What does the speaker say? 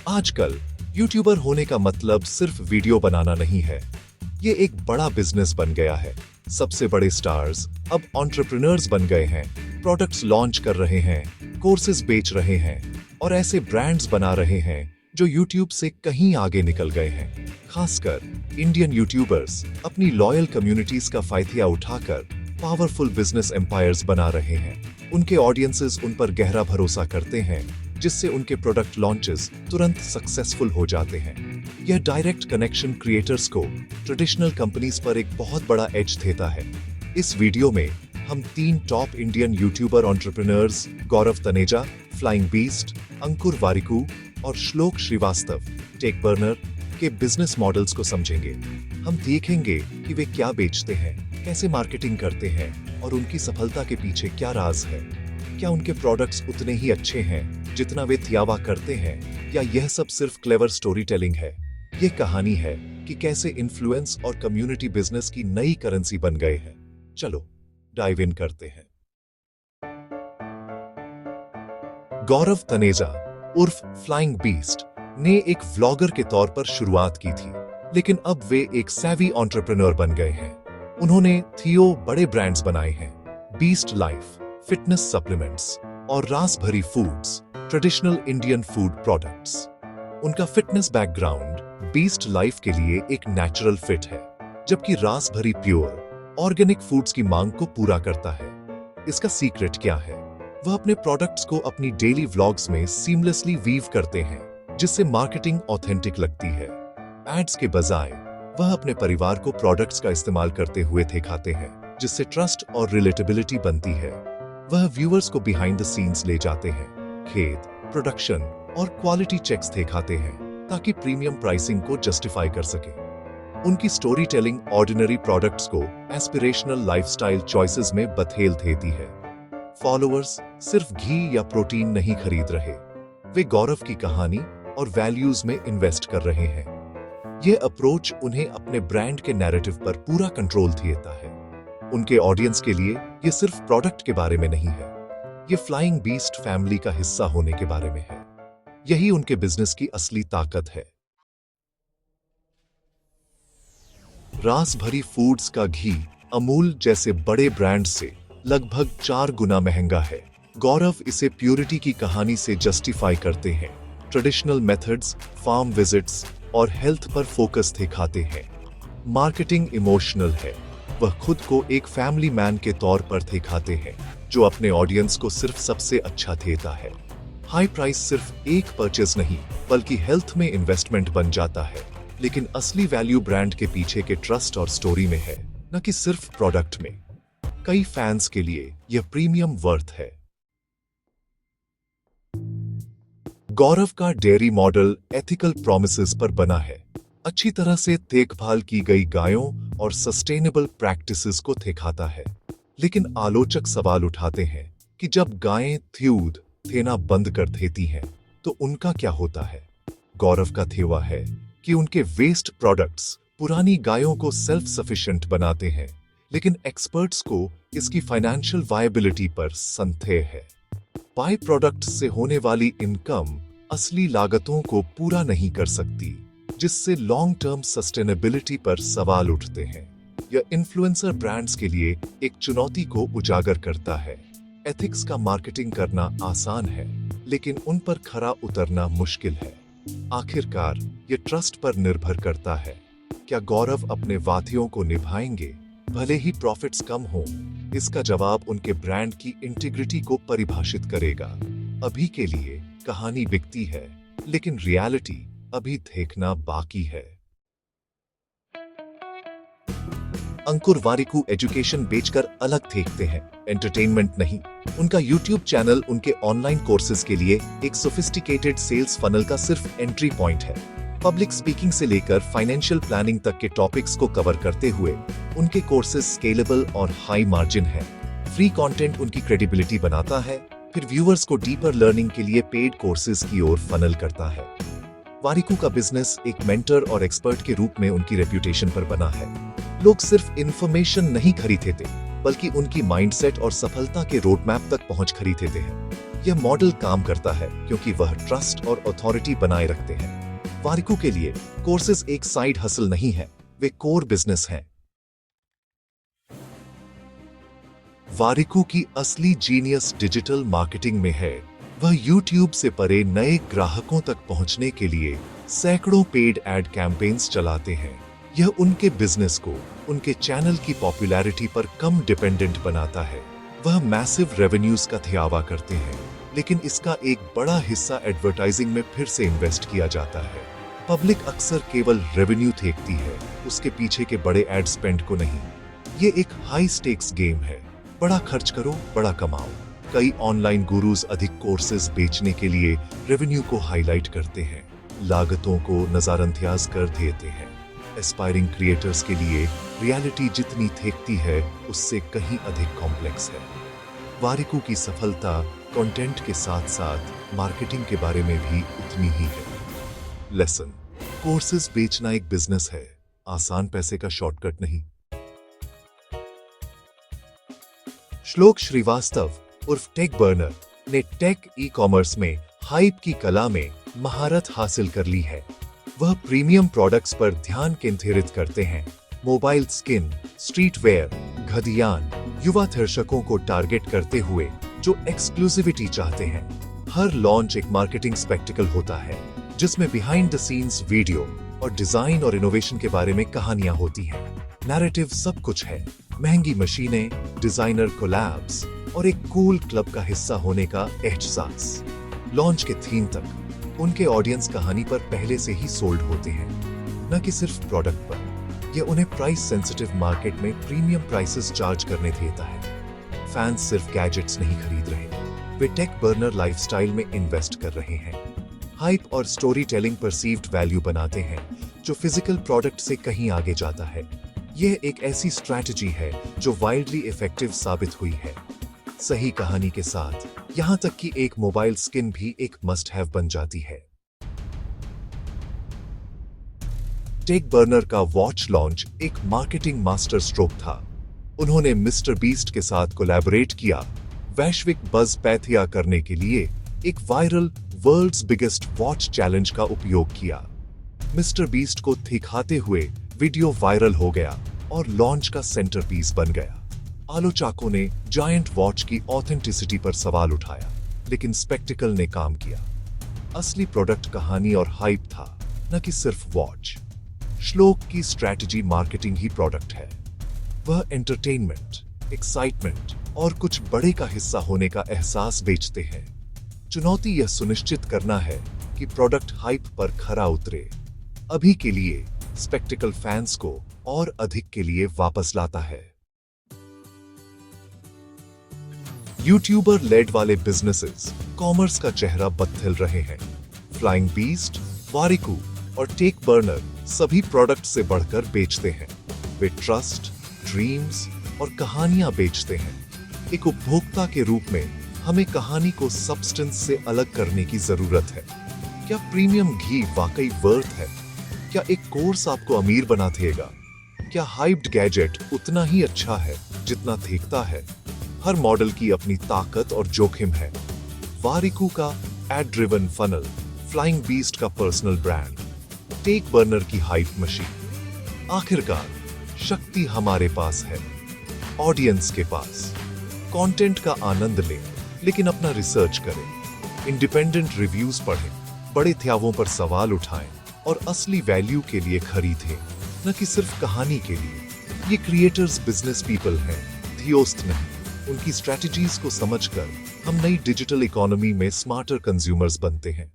आजकल यूट्यूबर होने का मतलब सिर्फ वीडियो बनाना नहीं है। ये एक बड़ा बिजनेस बन गया है। सबसे बड़े स्टार्स अब एंटरप्रेन्योर्स बन गए हैं, प्रोडक्ट्स लॉन्च कर रहे हैं, कोर्सेज बेच रहे हैं और ऐसे ब्रांड्स बना रहे हैं जो यूट्यूब से कहीं आगे निकल गए हैं। खासकर इंडियन यूट्यूबर्स अपनी लॉयल कम्युनिटीज का फायदा उठाकर पावरफुल बिजनेस एम्पायर्स बना रहे हैं। उनके ऑडियंसेस उन पर गहरा भरोसा करते हैं, जिससे उनके प्रोडक्ट लॉन्चेस तुरंत सक्सेसफुल हो जाते हैं। यह डायरेक्ट कनेक्शन क्रिएटर्स को ट्रेडिशनल कंपनीज पर एक बहुत बड़ा एज देता है। इस वीडियो में हम 3 टॉप इंडियन यूट्यूबर एंटरप्रेन्योर्स गौरव तनेजा, फ्लाइंग बीस्ट, अंकुर वारिकू और श्लोक श्रीवास्तव, टेक बर्नर के बिजनेस मॉडल्स को समझेंगे। हम देखेंगे कि वे क्या बेचते हैं, कैसे मार्केटिंग करते हैं और उनकी सफलता के पीछे क्या राज है। क्या उनके प्रोडक्ट्स उतने ही अच्छे हैं जितना वे दावा करते हैं, या यह सब सिर्फ क्लेवर स्टोरी टेलिंग है। यह कहानी है कि कैसे इन्फ्लुएंस और कम्युनिटी बिजनेस की नई करेंसी बन गए हैं। चलो डाइव इन करते हैं। गौरव तनेजा उर्फ फ्लाइंग बीस्ट ने एक व्लॉगर के तौर पर शुरुआत की थी, लेकिन अब वे एक सैवी एंटरप्रेन्योर बन गए हैं। उन्होंने थियो बड़े ब्रांड्स बनाए हैं, बीस्ट लाइफ, फिटनेस सप्लीमेंट्स और रासभरी foods, traditional Indian food products. उनका फिटनेस बैकग्राउंड बीस्ट लाइफ के लिए एक नेचुरल फिट है, जबकि रासभरी प्योर ऑर्गेनिक फूड्स की मांग को पूरा करता है। इसका सीक्रेट क्या है? वह अपने प्रोडक्ट्स को अपनी डेली व्लॉग्स में सीमलेसली वीव करते हैं, जिससे मार्केटिंग ऑथेंटिक लगती है। एड्स के बजाय वह अपने परिवार को प्रोडक्ट्स का इस्तेमाल करते हुए दिखाते हैं, जिससे ट्रस्ट और रिलेटेबिलिटी बनती है। वह व्यूअर्स को बिहाइंड द सीन्स ले जाते हैं, खेत, प्रोडक्शन और क्वालिटी चेक्स दिखाते हैं, ताकि प्रीमियम प्राइसिंग को जस्टिफाई कर सके। उनकी स्टोरी टेलिंग ऑर्डिनरी प्रोडक्ट्स को एस्पिरेशनल लाइफस्टाइल चॉइसेस में बथेल देती है। फॉलोअर्स सिर्फ घी या प्रोटीन नहीं खरीद रहे, वे गौरव की कहानी और वैल्यूज में इन्वेस्ट कर रहे हैं। यह अप्रोच उन्हें अपने ब्रांड के नैरेटिव पर पूरा कंट्रोल देता है। उनके ऑडियंस के लिए यह सिर्फ प्रोडक्ट के बारे में नहीं है, यह फ्लाइंग बीस्ट फैमिली का हिस्सा होने के बारे में है। यही उनके बिजनेस की असली ताकत है। रासभरी फूड्स का घी अमूल जैसे बड़े ब्रांड से लगभग 4 गुना महंगा है। गौरव इसे प्योरिटी की कहानी से जस्टिफाई करते हैं। ट्रेडिशनल मेथड्स, फार्म विजिट्स और हेल्थ पर फोकस दिखाते हैं। मार्केटिंग इमोशनल है। वह खुद को एक फैमिली मैन के तौर पर दिखाते हैं, जो अपने ऑडियंस को सिर्फ सबसे अच्छा देता है। हाई प्राइस सिर्फ एक परचेज नहीं, बल्कि हेल्थ में इन्वेस्टमेंट बन जाता है। लेकिन असली वैल्यू ब्रांड के पीछे के ट्रस्ट और स्टोरी में है, न कि सिर्फ प्रोडक्ट में। कई फैंस के लिए यह प्रीमियम वर्थ है। गौरव का डेयरी मॉडल एथिकल प्रोमिसेस पर बना है। अच्छी तरह से देखभाल की गई गायों और सस्टेनेबल प्रैक्टिसेस को दिखाता है। लेकिन आलोचक सवाल उठाते हैं कि जब गायें दूध देना बंद कर देती हैं, तो उनका क्या होता है? गौरव का दावा है कि उनके वेस्ट प्रोडक्ट्स पुरानी गायों को सेल्फ सफिशिएंट बनाते हैं, लेकिन एक्सपर्ट्स को इसकी फाइनेंशियल वायबिलिटी पर संदेह है। बाय प्रोडक्ट से होने वाली इनकम असली लागतों को पूरा नहीं कर सकती, जिससे लॉन्ग टर्म सस्टेनेबिलिटी पर सवाल उठते हैं। यह इन्फ्लुएंसर ब्रांड्स के लिए एक चुनौती को उजागर करता है। एथिक्स का मार्केटिंग करना आसान है, लेकिन उन पर खरा उतरना मुश्किल है। आखिरकार यह ट्रस्ट पर निर्भर करता है। क्या गौरव अपने वादियों को निभाएंगे, भले ही प्रॉफिट्स कम हो? इसका जवाब उनके ब्रांड की इंटीग्रिटी को परिभाषित करेगा। अभी के लिए कहानी बिकती है, लेकिन रियलिटी अभी देखना बाकी है। अंकुर वारिकू एजुकेशन बेचकर अलग देखते हैं, एंटरटेनमेंट नहीं। उनका यूट्यूब चैनल उनके ऑनलाइन कोर्सेज के लिए एक सोफिस्टिकेटेड सेल्स फनल का सिर्फ एंट्री पॉइंट है। पब्लिक स्पीकिंग से लेकर फाइनेंशियल प्लानिंग तक के टॉपिक्स को कवर करते हुए उनके कोर्सेज स्केलेबल और हाई मार्जिन है। फ्री कंटेंट उनकी क्रेडिबिलिटी बनाता है, फिर व्यूअर्स को डीपर लर्निंग के लिए पेड कोर्सेज की ओर फनल करता है। वारिकू का बिजनेस एक मेंटर और एक्सपर्ट के रूप में उनकी रेप्यूटेशन पर बना है। लोग सिर्फ इंफॉर्मेशन नहीं खरीदते, बल्कि उनकी माइंडसेट और सफलता के रोड मैप तक पहुंच खरीदते हैं। यह मॉडल काम करता है क्योंकि वह ट्रस्ट और अथॉरिटी बनाए रखते हैं। वारिकू के लिए कोर्सेज एक साइड हसल नहीं है, वे कोर बिजनेस हैं। वारिकू की असली जीनियस डिजिटल मार्केटिंग में है। वह YouTube से परे नए ग्राहकों तक पहुंचने के लिए सैकड़ों पेड एड कैंपेन्स चलाते हैं। यह उनके बिजनेस को उनके चैनल की पॉपुलैरिटी पर कम डिपेंडेंट बनाता है। वह मैसिव रेवेन्यूज का ध्यावा करते हैं, लेकिन इसका एक बड़ा हिस्सा एडवर्टाइजिंग में फिर से इन्वेस्ट किया जाता है। पब्लिक अक्सर केवल रेवेन्यू देखती है, उसके पीछे के बड़े एड स्पेंड को नहीं। ये एक हाई स्टेक्स गेम है। बड़ा खर्च करो, बड़ा कमाओ। कई ऑनलाइन गुरुज अधिक कोर्सेज बेचने के लिए रेवेन्यू को हाईलाइट करते हैं, लागतों को नजरअंदाज कर देते हैं। एस्पायरिंग क्रिएटर्स के लिए रियलिटी जितनी देखती है उससे कहीं अधिक कॉम्प्लेक्स है। वारिकू की सफलता कंटेंट के साथ साथ मार्केटिंग के बारे में भी उतनी ही है। लेसन: कोर्सेज बेचना एक बिजनेस है, आसान पैसे का शॉर्टकट नहीं। श्लोक श्रीवास्तव उर्फ टेक बर्नर ने टेक ई कॉमर्स में हाइप की कला में महारत हासिल कर ली है। वह प्रीमियम प्रोडक्ट्स पर ध्यान केंद्रित करते हैं। मोबाइल स्किन, स्ट्रीट वेयर, घड़ियाल, युवा दर्शकों को टारगेट करते हुए जो एक्सक्लूसिविटी चाहते हैं। हर लॉन्च एक मार्केटिंग स्पेक्टिकल होता है जिसमें बिहाइंड द सीन्स वीडियो और डिजाइन और इनोवेशन के बारे में कहानियां होती हैं। नैरेटिव सब कुछ है, महंगी मशीनें, डिजाइनर कोलैब्स और एक कूल क्लब का हिस्सा होने का एहसास। लॉन्च के थीम तक उनके ऑडियंस कहानी पर पहले से ही सोल्ड होते हैं, न कि सिर्फ प्रोडक्ट पर। यह उन्हें प्राइस सेंसिटिव मार्केट में प्रीमियम प्राइसेस चार्ज करने देता है। फैंस सिर्फ गैजेट्स नहीं खरीद रहे, वे टेक बर्नर लाइफस्टाइल में इन्वेस्ट कर रहे हैं। हाइप और स्टोरी टेलिंग परसीव्ड वैल्यू बनाते हैं जो फिजिकल प्रोडक्ट से कहीं आगे जाता है। यह एक ऐसी स्ट्रैटेजी है जो वाइल्डली इफेक्टिव साबित हुई है। सही कहानी के साथ यहां तक कि एक मोबाइल स्किन भी एक मस्ट हैव बन जाती है। टेक बर्नर का वॉच लॉन्च एक मार्केटिंग मास्टर स्ट्रोक था। उन्होंने मिस्टर बीस्ट के साथ कोलैबोरेट किया, वैश्विक बज़ पैदा करने के लिए एक viral world's biggest watch challenge का उपयोग किया। मिस्टर बीस्ट को दिखाते हुए वीडियो वायरल हो गया और लॉन्च का सेंटरपीस बन गया। आलोचकों ने जायंट वॉच की ऑथेंटिसिटी पर सवाल उठाया, लेकिन स्पेक्टिकल ने काम किया। असली प्रोडक्ट कहानी और हाइप था, न कि सिर्फ वॉच। श्लोक की स्ट्रैटेजी मार्केटिंग ही प्रोडक्ट है। वह एंटरटेनमेंट, एक्साइटमेंट और कुछ बड़े का हिस्सा होने का एहसास बेचते हैं। चुनौती यह सुनिश्चित करना है कि प्रोडक्ट हाइप पर खरा उतरे। अभी के लिए स्पेक्टिकल फैंस को और अधिक के लिए वापस लाता है। यूट्यूबर लेड वाले बिजनेसेस कॉमर्स का चेहरा बदल रहे हैं। फ्लाइंग बीस्ट, वारिकू और टेक बर्नर सभी प्रोडक्ट से बढ़कर बेचते हैं। वे ट्रस्ट, ड्रीम्स और कहानियां बेचते हैं। एक उपभोक्ता के रूप में हमें कहानी को सब्सटेंस से अलग करने की जरूरत है। क्या प्रीमियम घी वाकई वर्थ है? क्या एक कोर्स आपको अमीर बना देगा? क्या हाइप्ड गैजेट उतना ही अच्छा है जितना दिखता है? हर मॉडल की अपनी ताकत और जोखिम है। वारिकू का ad driven funnel, flying beast का पर्सनल ब्रांड, टेक बर्नर की हाइप मशीन। आखिरकार शक्ति हमारे पास है, ऑडियंस के पास। कंटेंट का आनंद लें, लेकिन अपना रिसर्च करें, इंडिपेंडेंट रिव्यूज पढ़ें, बड़े ख्यालों पर सवाल उठाएं और असली वैल्यू के लिए खरीदें, न कि सिर्फ कहानी के लिए। ये क्रिएटर्स बिजनेस पीपल हैं, दोस्त नहीं। उनकी स्ट्रैटेजीज को समझकर हम नई डिजिटल इकोनॉमी में स्मार्टर कंज्यूमर्स बनते हैं।